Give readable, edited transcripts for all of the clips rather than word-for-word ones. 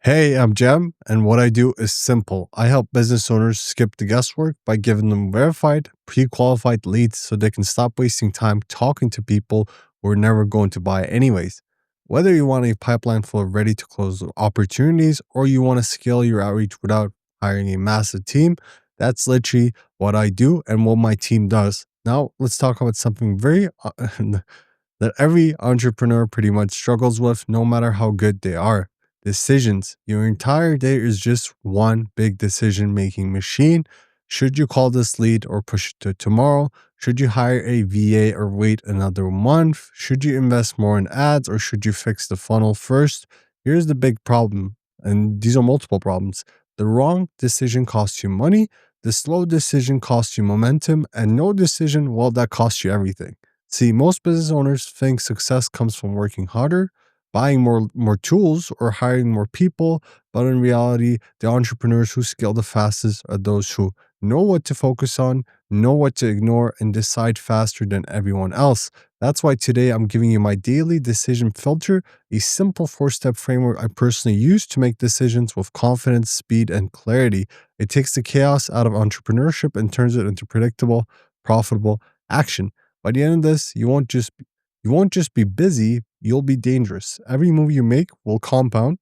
Hey, I'm Jem, and what I do is simple. I help business owners skip the guesswork by giving them verified, pre qualified leads so they can stop wasting time talking to people who are never going to buy anyways. Whether you want a pipeline full of ready to close opportunities or you want to scale your outreach without hiring a massive team, that's literally what I do and what my team does. Now, let's talk about something very that every entrepreneur pretty much struggles with, no matter how good they are. Decisions. Your entire day is just one big decision making machine. Should you call this lead or push it to tomorrow? Should you hire a VA or wait another month? Should you invest more in ads or should you fix the funnel first? Here's the big problem, and these are multiple problems. The wrong decision costs you money, the slow decision costs you momentum, and no decision, well, that costs you everything. See, most business owners think success comes from working harder, buying more tools, or hiring more people, but in reality, the entrepreneurs who scale the fastest are those who know what to focus on, know what to ignore, and decide faster than everyone else. That's why today I'm giving you my daily decision filter, a simple 4-step framework I personally use to make decisions with confidence, speed, and clarity. It takes the chaos out of entrepreneurship and turns it into predictable, profitable action. By the end of this, you won't just be busy, you'll be dangerous. Every move you make will compound,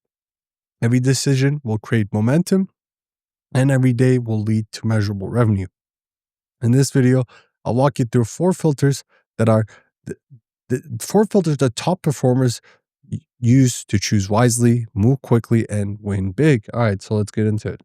every decision will create momentum, and every day will lead to measurable revenue. In this video, I'll walk you through that are the, the four filters that top performers use to choose wisely, move quickly, and win big. All right, so let's get into it.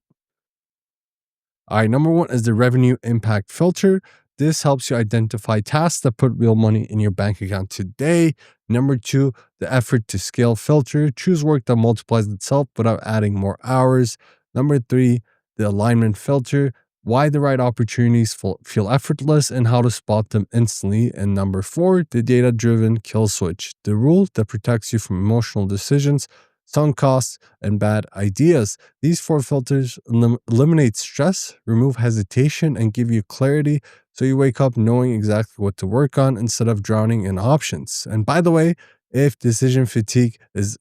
All right, number one is the revenue impact filter. This helps you identify tasks that put real money in your bank account today. Number two, the effort to scale filter. Choose work that multiplies itself without adding more hours. Number three, the alignment filter. Why the right opportunities feel effortless and how to spot them instantly. And number four, the data driven kill switch. The rule that protects you from emotional decisions, sunk costs, and bad ideas. These four filters eliminate stress, remove hesitation, and give you clarity so you wake up knowing exactly what to work on instead of drowning in options. And by the way, if decision fatigue is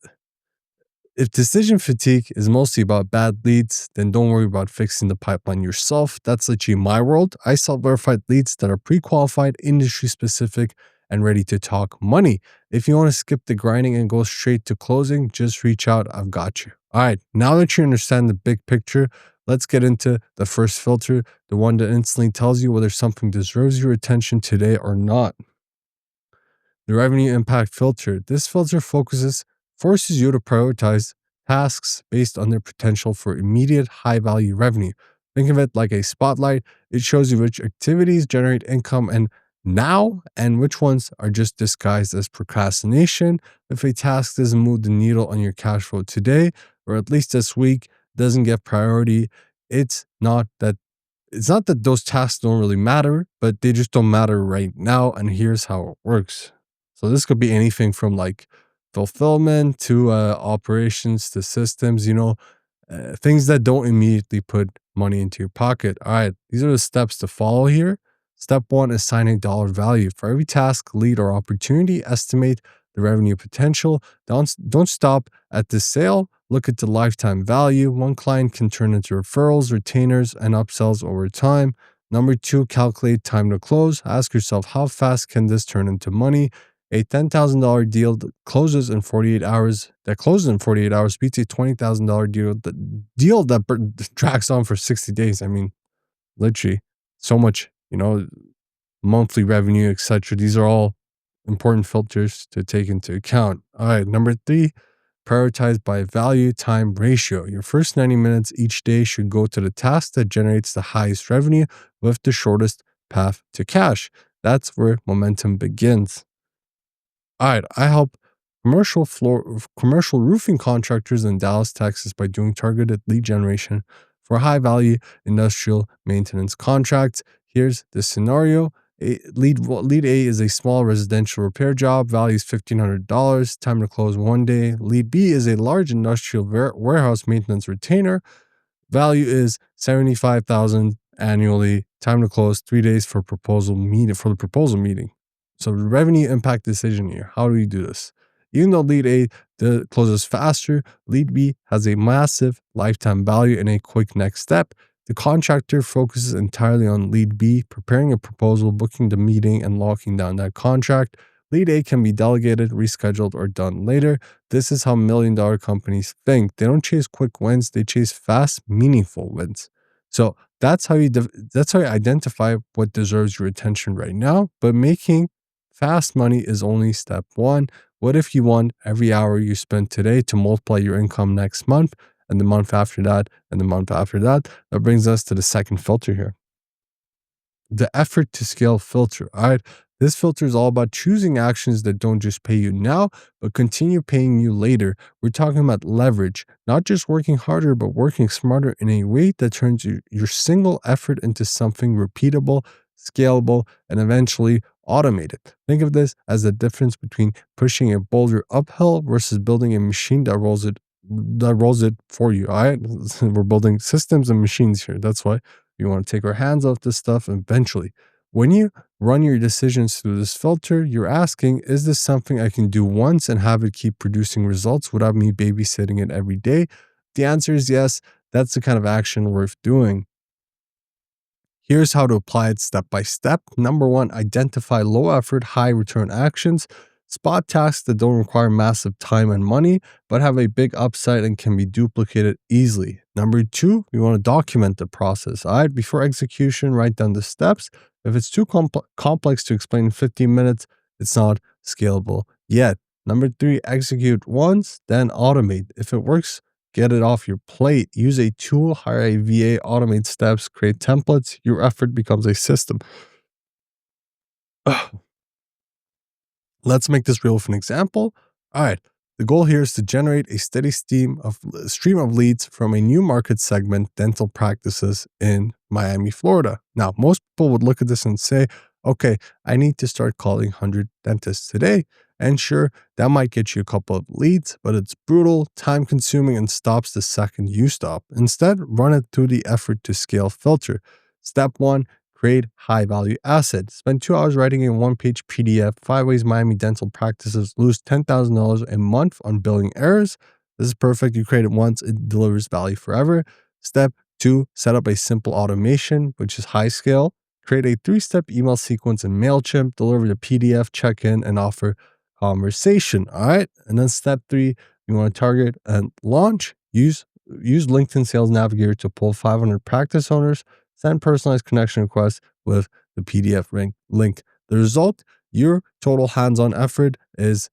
mostly about bad leads, then don't worry about fixing the pipeline yourself. That's literally my world. I sell verified leads that are pre-qualified, industry specific, and ready to talk money. If you want to skip the grinding and go straight to closing, just reach out. I've got you. All right. Now that you understand the big picture, let's get into the first filter, the one that instantly tells you whether something deserves your attention today or not. The revenue impact filter. This filter forces you to prioritize tasks based on their potential for immediate high value revenue. Think of it like a spotlight. It shows you which activities generate income and now and which ones are just disguised as procrastination. If a task doesn't move the needle on your cash flow today, or at least this week, doesn't get priority, it's not that those tasks don't really matter, but they just don't matter right now. And here's how it works. So this could be anything from like fulfillment to operations to systems, things that don't immediately put money into your pocket. All right, these are the steps to follow here. Step one, assigning dollar value. For every task, lead, or opportunity, estimate the revenue potential. Don't stop at the sale. Look at the lifetime value. One client can turn into referrals, retainers, and upsells over time. Number two, calculate time to close. Ask yourself, how fast can this turn into money? A $10,000 deal that closes in 48 hours beats a $20,000 deal that drags on for 60 days. I mean, literally so much, monthly revenue, etc. These are all important filters to take into account. All right, number three, prioritize by value time ratio. Your first 90 minutes each day should go to the task that generates the highest revenue with the shortest path to cash. That's where momentum begins. All right, I help commercial roofing contractors in Dallas, Texas by doing targeted lead generation for high value industrial maintenance contracts. Here's the scenario. Lead A is a small residential repair job, value is $1,500, time to close 1 day. Lead B is a large industrial warehouse maintenance retainer, value is $75,000 annually, time to close 3 days for the proposal meeting. So revenue impact decision here. How do we do this? Even though lead A that closes faster. Lead B has a massive lifetime value and a quick next step. The contractor focuses entirely on lead B, preparing a proposal, booking the meeting, and locking down that contract. Lead A can be delegated, rescheduled, or done later. This is how million-dollar companies think. They don't chase quick wins, they chase fast, meaningful wins. So that's how you identify what deserves your attention right now. But making fast money is only step one. What if you want every hour you spend today to multiply your income next month, and the month after that, and the month after that? That brings us to the second filter here, the effort to scale filter. All right. This filter is all about choosing actions that don't just pay you now, but continue paying you later. We're talking about leverage, not just working harder, but working smarter in a way that turns your single effort into something repeatable, scalable, and eventually automated. Think of this as the difference between pushing a boulder uphill versus building a machine that rolls it for you. All right. We're building systems and machines here. That's why you want to take our hands off this stuff eventually. When you run your decisions through this filter, you're asking, is this something I can do once and have it keep producing results without me babysitting it every day? The answer is yes. That's the kind of action worth doing. Here's how to apply it step by step. Number one, identify low effort, high return actions. Spot tasks that don't require massive time and money, but have a big upside and can be duplicated easily. Number two, you want to document the process. All right, before execution, write down the steps. If it's too complex to explain in 15 minutes, it's not scalable yet. Number three, execute once, then automate. If it works, get it off your plate. Use a tool, hire a VA, automate steps, create templates. Your effort becomes a system. Let's make this real with an example. All right. The goal here is to generate a steady stream of leads from a new market segment, dental practices in Miami, Florida. Now, most people would look at this and say, okay, I need to start calling 100 dentists today. And sure, that might get you a couple of leads, but it's brutal, time consuming, and stops the second you stop. Instead, run it through the effort to scale filter. Step one, create high value asset. Spend 2 hours writing a 1-page PDF, 5 ways Miami dental practices lose $10,000 a month on billing errors. This is perfect. You create it once, it delivers value forever. Step two, set up a simple automation, which is high scale. Create a 3-step email sequence in MailChimp, deliver the PDF, check in, and offer conversation. All right. And then step three, you want to target and launch. Use LinkedIn Sales Navigator to pull 500 practice owners. Send personalized connection requests with the PDF link. The result, your total hands-on effort is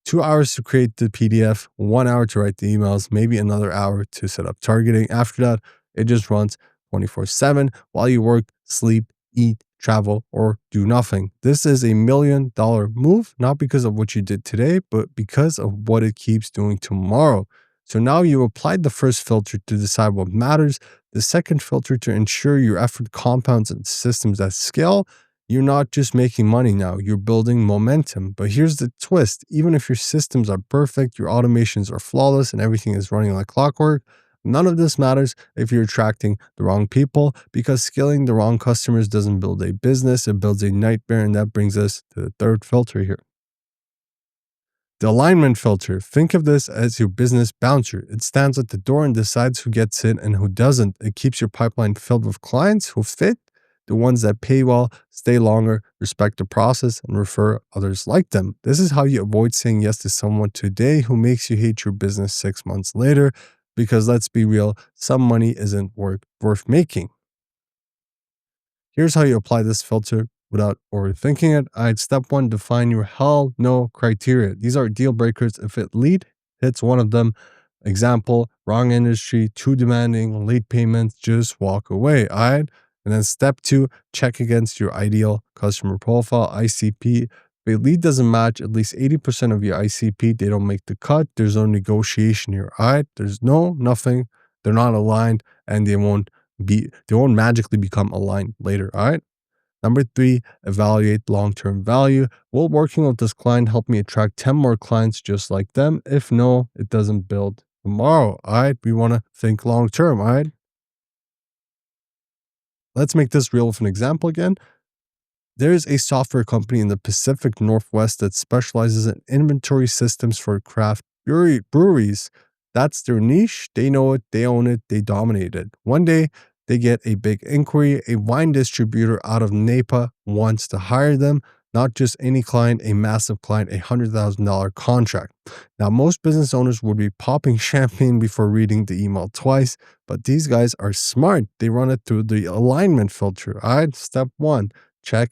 2 hours to create the PDF, 1 hour to write the emails, maybe another hour to set up targeting. After that, it just runs 24/7 while you work, sleep, eat, travel, or do nothing. This is $1 million move, not because of what you did today, but because of what it keeps doing tomorrow. So now you applied the first filter to decide what matters, the second filter to ensure your effort compounds in systems that scale. You're not just making money now, you're building momentum. But here's the twist. Even if your systems are perfect, your automations are flawless, and everything is running like clockwork, none of this matters if you're attracting the wrong people, because scaling the wrong customers doesn't build a business, it builds a nightmare. And that brings us to the third filter here. The alignment filter. Think of this as your business bouncer. It stands at the door and decides who gets in and who doesn't. It keeps your pipeline filled with clients who fit, the ones that pay well, stay longer, respect the process, and refer others like them. This is how you avoid saying yes to someone today who makes you hate your business 6 months later, because let's be real, some money isn't worth making. Here's how you apply this filter without overthinking it. All right, step one, define your hell no criteria. These are deal breakers. If it lead hits one of them, example, wrong industry, too demanding, late payments, just walk away. All right. And then step two, check against your ideal customer profile, ICP. If a lead doesn't match at least 80% of your ICP, they don't make the cut. There's no negotiation here. All right. There's nothing. They're not aligned, and they won't magically become aligned later. All right. Number three, evaluate long-term value. Will working with this client help me attract 10 more clients just like them? If no, it doesn't build tomorrow. All right. We want to think long-term. All right. Let's make this real with an example again. There is a software company in the Pacific Northwest that specializes in inventory systems for craft breweries. That's their niche. They know it, they own it, they dominate it. One day, they get a big inquiry. A wine distributor out of Napa wants to hire them, not just any client, a massive client, $100,000 contract. Now, most business owners would be popping champagne before reading the email twice, but these guys are smart. They run it through the alignment filter. All right, step one, check.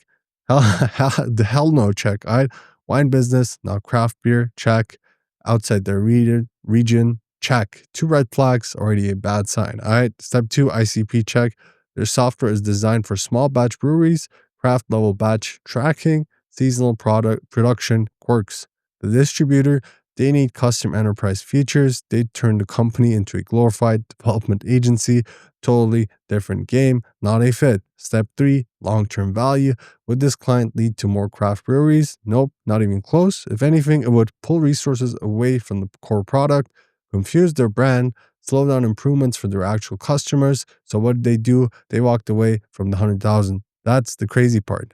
The hell no check. All right, wine business, not craft beer, check. Outside their region, check. Two red flags, already a bad sign. All right, step two, ICP check. Their software is designed for small batch breweries, craft level batch tracking, seasonal product production quirks. The distributor, they need custom enterprise features. They turn the company into a glorified development agency. Totally different game, not a fit. Step three, long term value. Would this client lead to more craft breweries? Nope, not even close. If anything, it would pull resources away from the core product, confuse their brand, slow down improvements for their actual customers. So what did they do? They walked away from the 100,000. That's the crazy part.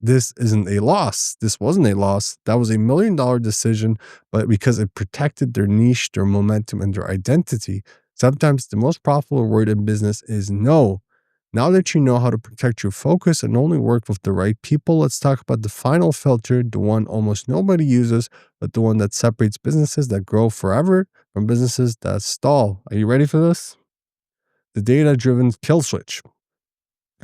This isn't a loss. This wasn't a loss. That was $1 million decision, but because it protected their niche, their momentum, and their identity. Sometimes the most profitable word in business is no. Now that you know how to protect your focus and only work with the right people, let's talk about the final filter, the one almost nobody uses, but the one that separates businesses that grow forever from businesses that stall. Are you ready for this? The data driven kill switch.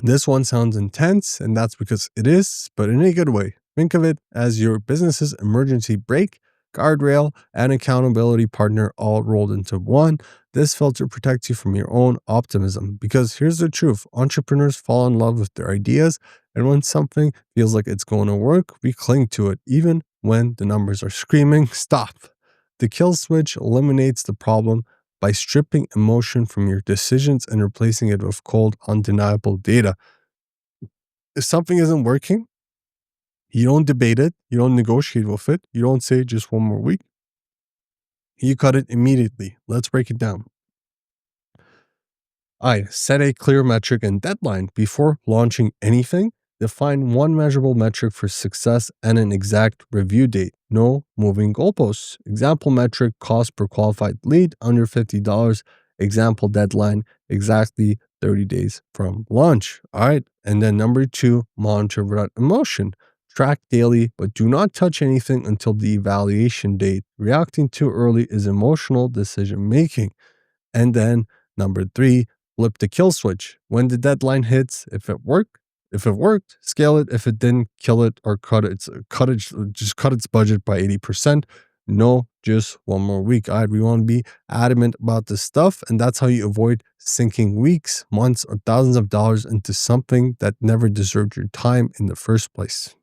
This one sounds intense, and that's because it is, but in a good way. Think of it as your business's emergency brake, guardrail, and accountability partner all rolled into one. This filter protects you from your own optimism because here's the truth: entrepreneurs fall in love with their ideas, and when something feels like it's going to work, we cling to it, even when the numbers are screaming, stop. The kill switch eliminates the problem by stripping emotion from your decisions and replacing it with cold, undeniable data. If something isn't working, you don't debate it, you don't negotiate with it, you don't say just one more week. You cut it immediately. Let's break it down. I set a clear metric and deadline before launching anything. Define one measurable metric for success and an exact review date. No moving goalposts. Example metric: cost per qualified lead under $50. Example deadline: exactly 30 days from launch. All right. And then number two, monitor without emotion. Track daily, but do not touch anything until the evaluation date. Reacting too early is emotional decision making. And then number three, flip the kill switch. When the deadline hits, if it worked, scale it. If it didn't, kill it or just cut its budget by 80%. No, just one more week. All right, we want to be adamant about this stuff. And that's how you avoid sinking weeks, months, or thousands of dollars into something that never deserved your time in the first place.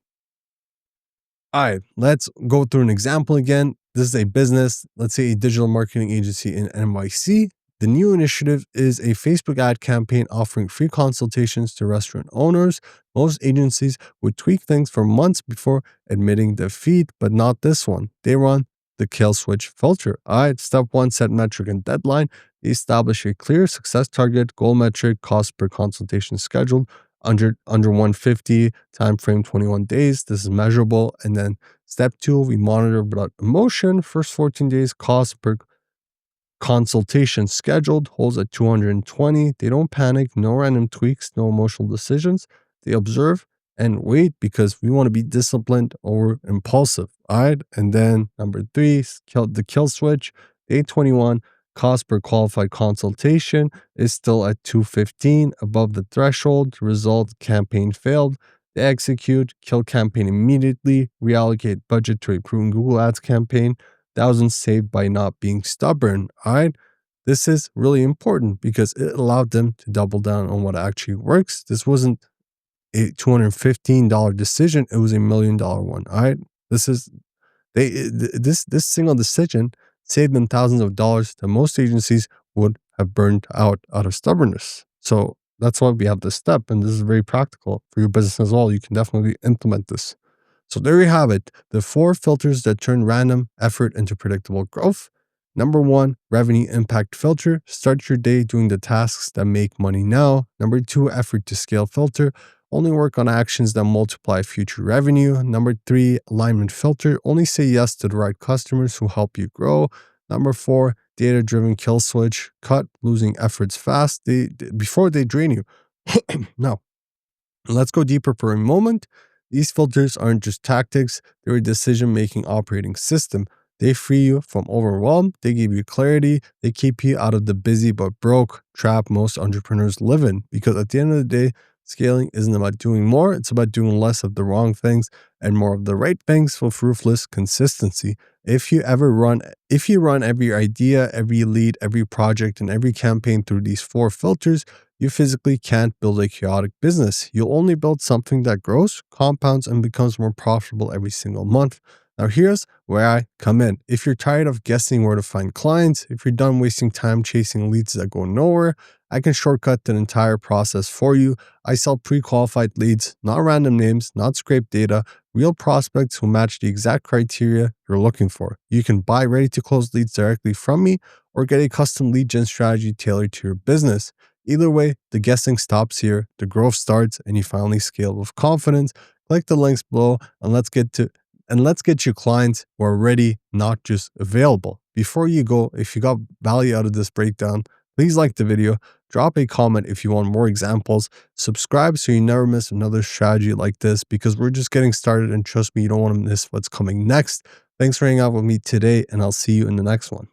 All right, let's go through an example again. This is a business, let's say a digital marketing agency in NYC. The new initiative is a Facebook ad campaign offering free consultations to restaurant owners. Most agencies would tweak things for months before admitting defeat, but not this one. They run the kill switch filter. All right, step one, set metric and deadline. Establish a clear success target, goal metric, cost per consultation scheduled under 150, time frame 21 days. This is measurable. And then step two, we monitor without emotion. First 14 days, cost per consultation scheduled, holds at 220. They don't panic, no random tweaks, no emotional decisions. They observe and wait because we want to be disciplined or impulsive. All right. And then number three, the kill switch. Day 21, cost per qualified consultation is still at 215, above the threshold. Result: campaign failed. They execute, kill campaign immediately, reallocate budget to a proven Google Ads campaign. Thousands saved by not being stubborn. All right. This is really important because it allowed them to double down on what actually works. This wasn't a $215 decision. It was $1 million one. All right. This single decision saved them thousands of dollars that most agencies would have burned out of stubbornness. So that's why we have this step. And this is very practical for your business as well. You can definitely implement this. So there you have it, the 4 filters that turn random effort into predictable growth. Number 1, revenue impact filter. Start your day doing the tasks that make money now. Number 2, effort to scale filter. only work on actions that multiply future revenue. Number 3, alignment filter, only say yes to the right customers who help you grow. Number 4, data-driven kill switch, cut losing efforts fast before they drain you. Now, let's go deeper for a moment. These filters aren't just tactics, they're a decision-making operating system. They free you from overwhelm, they give you clarity, they keep you out of the busy but broke trap most entrepreneurs live in. Because at the end of the day, scaling isn't about doing more, it's about doing less of the wrong things and more of the right things with ruthless consistency. If you run every idea, every lead, every project, and every campaign through these 4 filters, you physically can't build a chaotic business. You'll only build something that grows, compounds, and becomes more profitable every single month. Now, here's where I come in. If you're tired of guessing where to find clients, if you're done wasting time chasing leads that go nowhere, I can shortcut the entire process for you. I sell pre-qualified leads, not random names, not scraped data, real prospects who match the exact criteria you're looking for. You can buy ready to close leads directly from me or get a custom lead gen strategy tailored to your business. Either way, the guessing stops here, the growth starts, and you finally scale with confidence. Click the links below and let's get you clients who are ready, not just available. Before you go, if you got value out of this breakdown, please like the video, drop a comment if you want more examples, subscribe so you never miss another strategy like this because we're just getting started and trust me, you don't want to miss what's coming next. Thanks for hanging out with me today and I'll see you in the next one.